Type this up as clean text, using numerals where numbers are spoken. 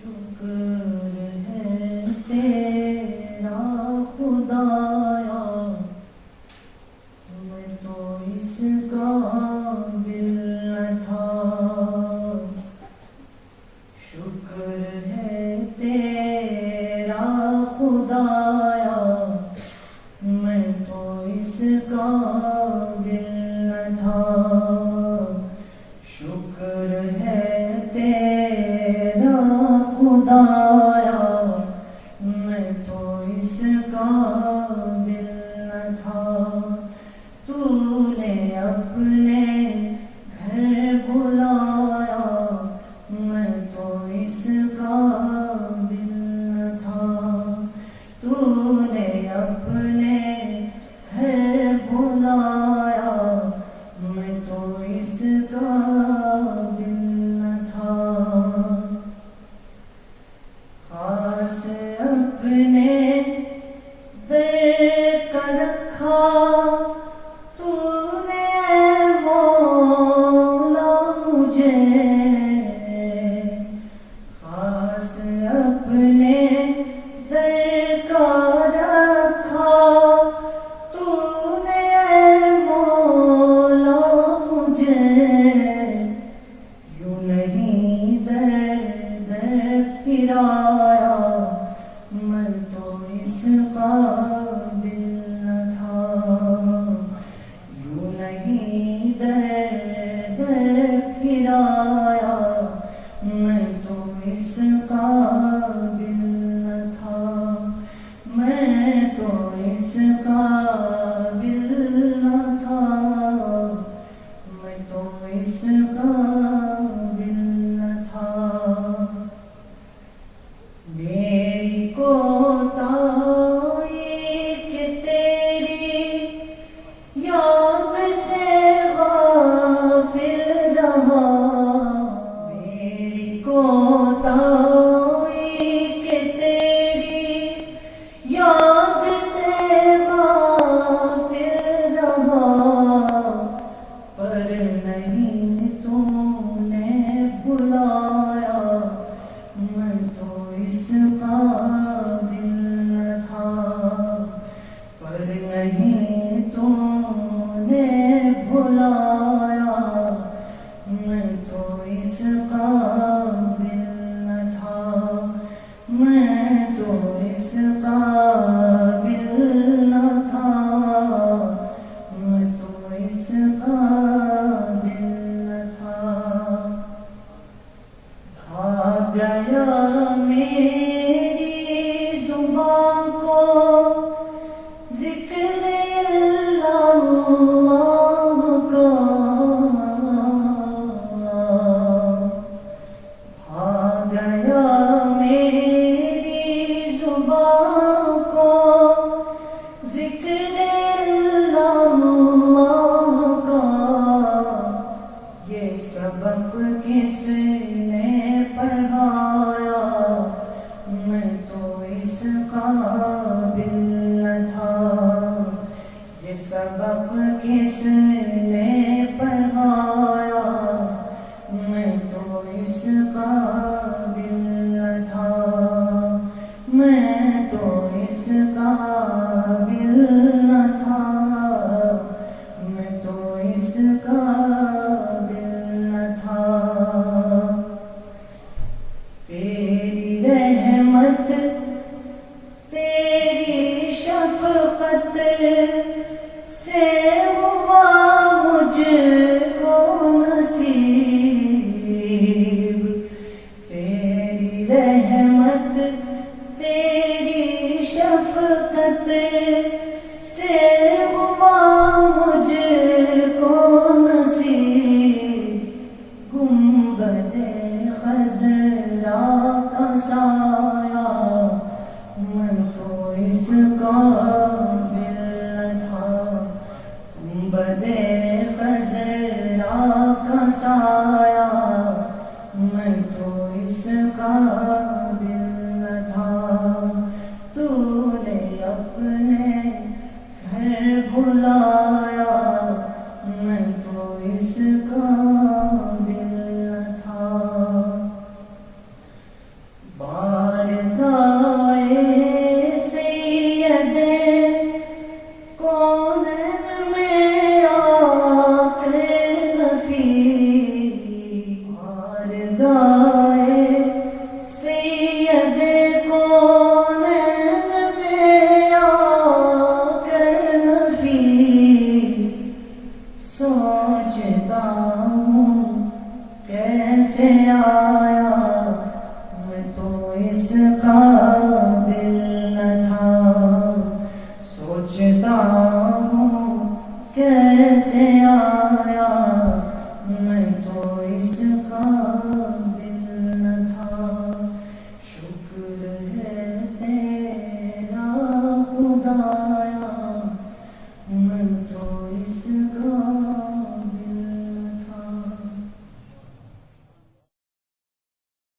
شکر ہے تیرا خدایا، میں تو اس قابل نہ تھا۔ شکر ہے تیرا خدایا، میں تو اس قابل نہ تھا۔ شکر ہے تیرا خدایا، میں تو اس قابل نہ تھا۔ تو نے اپنے گھر بلایا، میں تو اس قابل نہ تھا۔ تو نے اپنے گھر بلایا، میں تو اس قابل نہ تھا۔ خاص اپنے در کا رکھا تو نے مولا مجھے، خاص اپنے در کا رکھا تو نے مولا مجھے۔ یوں نہیں در در پھرایا، میں تو اس قابل نہ تھا۔ یوں نہیں در در پھرایا، میں تو اس قابل نہ تھا۔ میں تو اس قابل نہ تھا، میں تو اس قابل نہ تھا۔ میری کوتاہی کہ تیری یاد سے غافل رہا، میری کوتاہی کہ تیری یاد سے غافل رہا، پر نہیں تو نے بلایا، میں تو اس قابل نہ تھا۔ پر نہیں تو نے بلایا، میں تو اس قابل نہ تھا۔ میں تو اس قابل نہ تھا، میں تو اس قابل نہ تھا۔ بھاگ گیا میری زبان کو ذکر اللہ کا، بھاگ گیا میری زبان کو ذکر اللہ کا۔ یہ سبق کس نے پڑھایا، میں تو اس قابل نہ تھا۔ یہ سبق کس نے پڑھایا، میں تو اس قابل نہ تھا۔ میں تو اس قابل نہ تھا، میں تو اس قابل نہ تھا۔ تیری رحمت تیری شفقت سے ہوا مجھ کو نصیب، تیری رحمت تیری شفقت سے ہوا مجھ کو نصیب۔ گنبد خضرا کا سایہ، میں تو اس قابل نہ تھا۔ گنبد خضرا کا سایہ، میں تو اس قابل نہ تھا۔ تو نے اپنے گھر بلایا، میں تو اس قابل نہ تھا۔ گائے سید کونین میں آ کر نفیس سوچتا ہوں کیسے آیا میں تو اس کا